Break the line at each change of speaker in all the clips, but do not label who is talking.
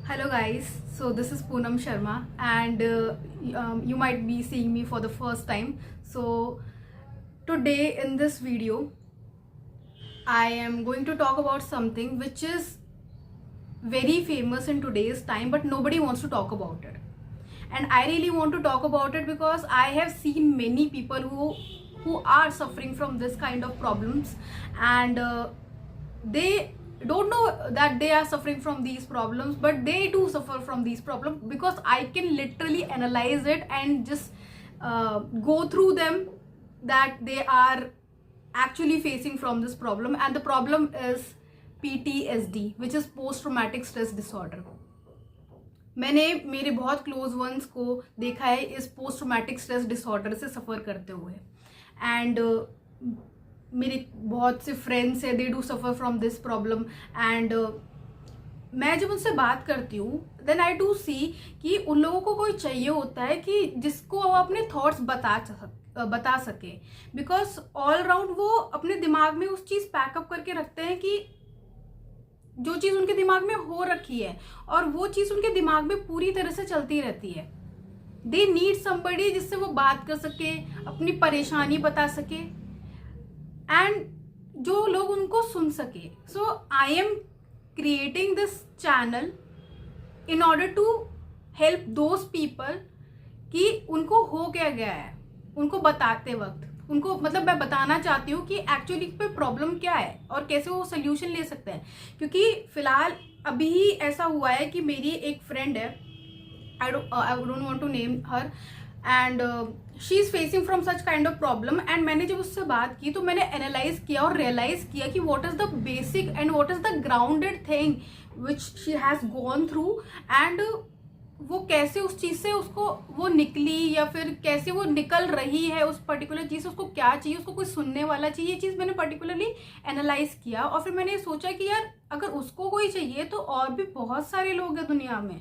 Hello guys, so this is Poonam Sharma and you might be seeing me for the first time. So today in this video I am going to talk about something which is very famous in today's time but nobody wants to talk about it. And I really want to talk about it because I have seen many people who are suffering from this kind of problems and they don't know that they are suffering from these problems, but they do suffer from these problems because I can literally analyze it and just go through them that they are actually facing from this problem. And the problem is PTSD, which is post traumatic stress disorder. मैंने मेरे बहुत close ones को देखा है इस post traumatic stress disorder से सफ़र करते हुए एंड मेरे बहुत से फ्रेंड्स है they do suffer from this problem and मैं जब उनसे बात करती हूँ देन आई डू सी कि उन लोगों को कोई चाहिए होता है कि जिसको वो अपने थॉट्स बता सके बिकॉज ऑल राउंड वो अपने दिमाग में उस चीज़ पैकअप करके रखते हैं कि जो चीज़ उनके दिमाग में हो रखी है और वो चीज़ उनके दिमाग में पूरी तरह से चलती रहती है. दे नीड समबडी जिससे वो बात कर सके, अपनी परेशानी बता सके एंड जो लोग उनको सुन सके. So I am creating this channel in order to help those people कि उनको हो क्या गया है, उनको बताते वक्त उनको मतलब मैं बताना चाहती हूँ कि एक्चुअली पे प्रॉब्लम क्या है और कैसे वो सोल्यूशन ले सकते हैं. क्योंकि फिलहाल अभी ही ऐसा हुआ है कि मेरी एक फ्रेंड है, I don't want to name her and she is facing from such kind of problem. And मैंने जब उससे बात की तो मैंने एनालाइज किया और रियलाइज किया कि what is the basic and what is the grounded thing which she has gone through and वो कैसे उस चीज़ से उसको वो निकली या फिर कैसे वो निकल रही है उस पर्टिकुलर चीज़ से, उसको क्या चाहिए, उसको कोई सुनने वाला चाहिए. ये चीज़ मैंने पर्टिकुलरली एनालाइज किया और फिर मैंने सोचा कि यार अगर उसको कोई चाहिए तो और भी बहुत सारे लोग हैं दुनिया में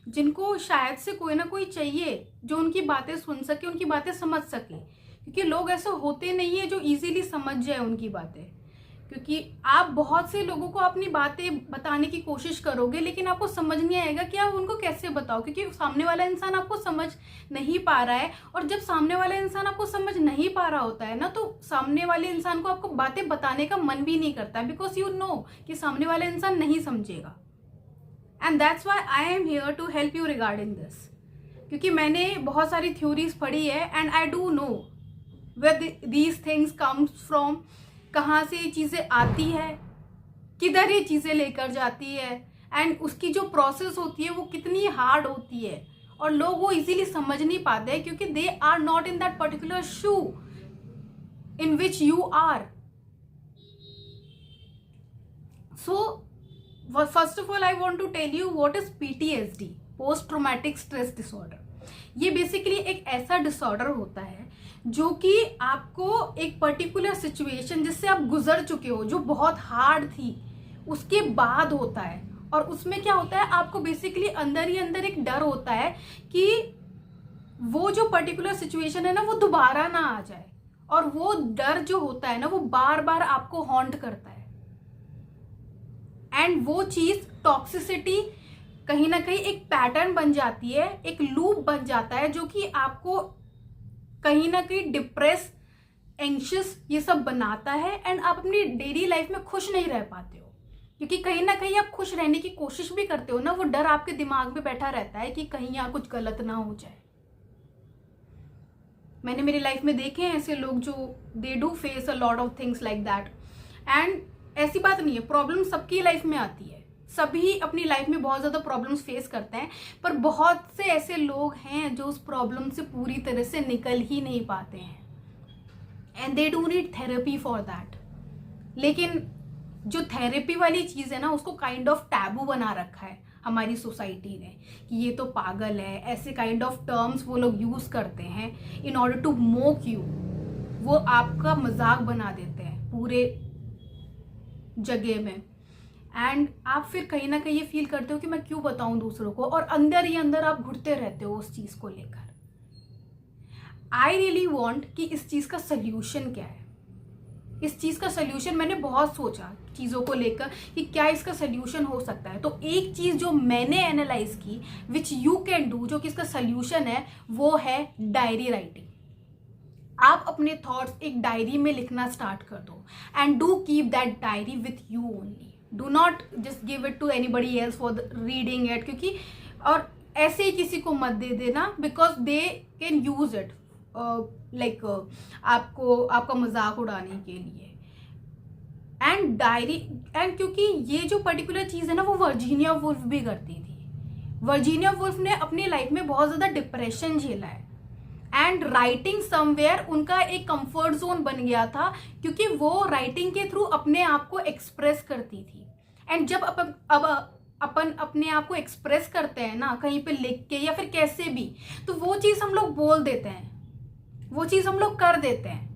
जिनको शायद से कोई ना कोई चाहिए जो उनकी बातें सुन सके, उनकी बातें समझ सके. क्योंकि लोग ऐसे होते नहीं है जो ईजिली समझ जाए उनकी बातें. क्योंकि आप बहुत से लोगों को अपनी बातें बताने की कोशिश करोगे लेकिन आपको समझ नहीं आएगा कि आप उनको कैसे बताओ, क्योंकि सामने वाला इंसान आपको समझ नहीं पा रहा है. और जब सामने वाला इंसान आपको समझ नहीं पा रहा होता है ना, तो सामने वाले इंसान को आपको बातें बताने का मन भी नहीं करता बिकॉज यू नो कि सामने वाला इंसान नहीं समझेगा. And that's why I am here to help you regarding this. क्योंकि मैंने बहुत सारी थ्योरीज पढ़ी है and I do know where these things comes from, कहाँ से ये चीज़ें आती है, किधर ये चीज़ें लेकर जाती है एंड उसकी जो प्रोसेस होती है वो कितनी हार्ड होती है. और लोग वो इजीली समझ नहीं पाते हैं क्योंकि they are not in that particular shoe in which you are. So first of all I want to tell you what is PTSD, post traumatic stress disorder. ये बेसिकली एक ऐसा डिसऑर्डर होता है जो कि आपको एक पर्टिकुलर सिचुएशन जिससे आप गुजर चुके हो जो बहुत हार्ड थी उसके बाद होता है. और उसमें क्या होता है, आपको बेसिकली अंदर ही अंदर एक डर होता है कि वो जो पर्टिकुलर सिचुएशन है ना वो दोबारा ना आ जाए. और वो डर जो होता है ना वो बार बार आपको हॉन्ट करता है एंड वो चीज टॉक्सिसिटी कहीं ना कहीं एक पैटर्न बन जाती है, एक लूप बन जाता है जो कि आपको कहीं ना कहीं डिप्रेस, एंशियस ये सब बनाता है एंड आप अपनी डेली लाइफ में खुश नहीं रह पाते हो. क्योंकि कहीं ना कहीं आप खुश रहने की कोशिश भी करते हो ना, वो डर आपके दिमाग में बैठा रहता है कि कहीं यहाँ कुछ गलत ना हो जाए. मैंने मेरी लाइफ में देखे हैं ऐसे लोग जो they do face a lot of things like that. And ऐसी बात नहीं है, प्रॉब्लम सबकी लाइफ में आती है, सभी अपनी लाइफ में बहुत ज़्यादा प्रॉब्लम्स फेस करते हैं, पर बहुत से ऐसे लोग हैं जो उस प्रॉब्लम से पूरी तरह से निकल ही नहीं पाते हैं and they do need therapy for that. लेकिन जो थेरेपी वाली चीज़ है ना उसको काइंड ऑफ टैबू बना रखा है हमारी सोसाइटी ने कि ये तो पागल है, ऐसे काइंड ऑफ टर्म्स वो लोग यूज़ करते हैं in order to mock you. वो आपका मजाक बना देते हैं पूरे जगह में एंड आप फिर कहीं ना कहीं ये फील करते हो कि मैं क्यों बताऊं दूसरों को, और अंदर ही अंदर आप घुटते रहते हो उस चीज़ को लेकर. आई रियली वॉन्ट कि इस चीज़ का सल्यूशन क्या है. इस चीज़ का सोल्यूशन, मैंने बहुत सोचा चीज़ों को लेकर कि क्या इसका सोल्यूशन हो सकता है। तो एक चीज़ जो मैंने एनालाइज की विच यू कैन डू, जो कि इसका सोल्यूशन है, वो है डायरी राइटिंग। आप अपने थॉट्स एक डायरी में लिखना स्टार्ट कर दो and do keep that diary with you only. Do not just give it to anybody else for reading it, क्योंकि और ऐसे ही किसी को मत दे देना, because they can use it like आपको आपका मजाक उड़ाने के लिए। एंड डायरी, एंड क्योंकि ये जो पर्टिकुलर चीज़ है ना, वो वर्जीनिया वुल्फ भी करती थी। वर्जीनिया वुल्फ ने अपनी लाइफ में बहुत ज़्यादा डिप्रेशन झेला है एंड राइटिंग समवेयर उनका एक कंफर्ट जोन बन गया था, क्योंकि वो राइटिंग के थ्रू अपने आप को एक्सप्रेस करती थी। एंड जब अपन अपने आप को एक्सप्रेस करते हैं ना, कहीं पे लिख के या फिर कैसे भी, तो वो चीज़ हम लोग बोल देते हैं, वो चीज़ हम लोग कर देते हैं।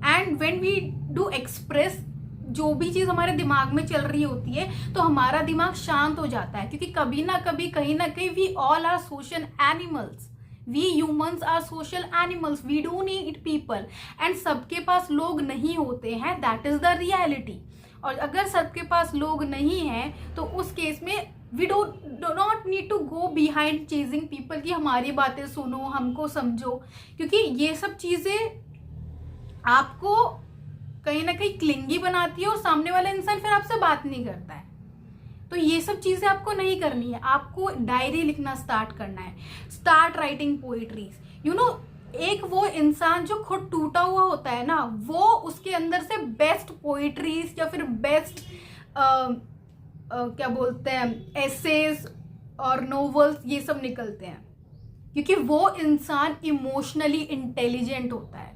And when we do express जो भी चीज़ हमारे दिमाग में चल रही होती है, तो हमारा दिमाग शांत हो जाता है, क्योंकि कभी ना कभी कहीं ना कहीं we all are social animals, we humans are social animals, we do need people. And सबके पास लोग नहीं होते हैं, दैट इज द रियलिटी। और अगर सबके पास लोग नहीं हैं, तो उस केस में we do not need to go behind chasing people कि हमारी बातें सुनो, हमको समझो, क्योंकि ये सब चीज़ें आपको कहीं ना कहीं क्लिंगी बनाती है और सामने वाला इंसान फिर आपसे बात नहीं करता है। तो ये सब चीज़ें आपको नहीं करनी है, आपको डायरी लिखना स्टार्ट करना है। Start writing poetries. You know, एक वो इंसान जो खुद टूटा हुआ होता है ना, वो उसके अंदर से बेस्ट पोइट्रीज या फिर बेस्ट क्या बोलते हैं, एसेज और नोवेल्स, ये सब निकलते हैं, क्योंकि वो इंसान इमोशनली इंटेलिजेंट होता है।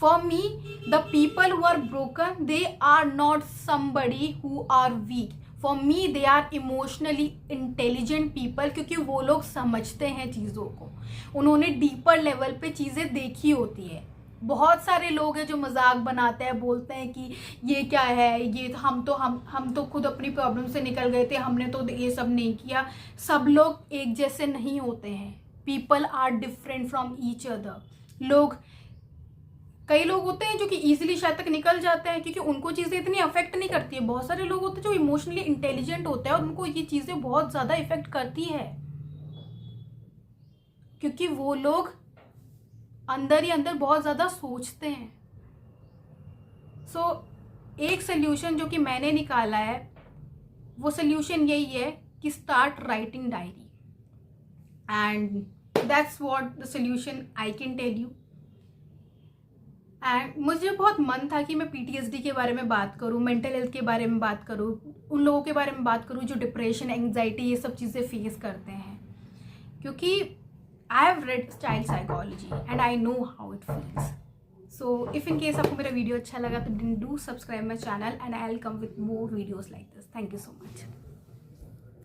For me, the people who are broken, they are not somebody who are weak. For me they are emotionally intelligent people, क्योंकि वो लोग समझते हैं चीज़ों को, उन्होंने डीपर लेवल पे चीज़ें देखी होती है। बहुत सारे लोग हैं जो मजाक बनाते हैं, बोलते हैं कि ये क्या है, ये हम तो खुद अपनी प्रॉब्लम से निकल गए थे, हमने तो ये सब नहीं किया। सब लोग एक जैसे नहीं होते हैं, people are different from each other. कई लोग होते हैं जो कि इजीली शायद तक निकल जाते हैं, क्योंकि उनको चीज़ें इतनी अफेक्ट नहीं करती है। बहुत सारे लोग होते हैं जो इमोशनली इंटेलिजेंट होते हैं और उनको ये चीज़ें बहुत ज़्यादा इफेक्ट करती है, क्योंकि वो लोग अंदर ही अंदर बहुत ज़्यादा सोचते हैं। एक सोल्यूशन जो कि मैंने निकाला है, वो सोल्यूशन यही है कि start writing diary, and that's what the solution I can tell you. And मुझे बहुत मन था कि मैं PTSD के बारे में बात करूं, मेंटल हेल्थ के बारे में बात करूं, उन लोगों के बारे में बात करूं जो डिप्रेशन, एंग्जाइटी, ये सब चीज़ें फेस करते हैं, क्योंकि I have read child psychology and I know how it feels. So if in case आपको मेरा वीडियो अच्छा लगा तो do subscribe my channel and I will come with more videos like this. Thank you so much.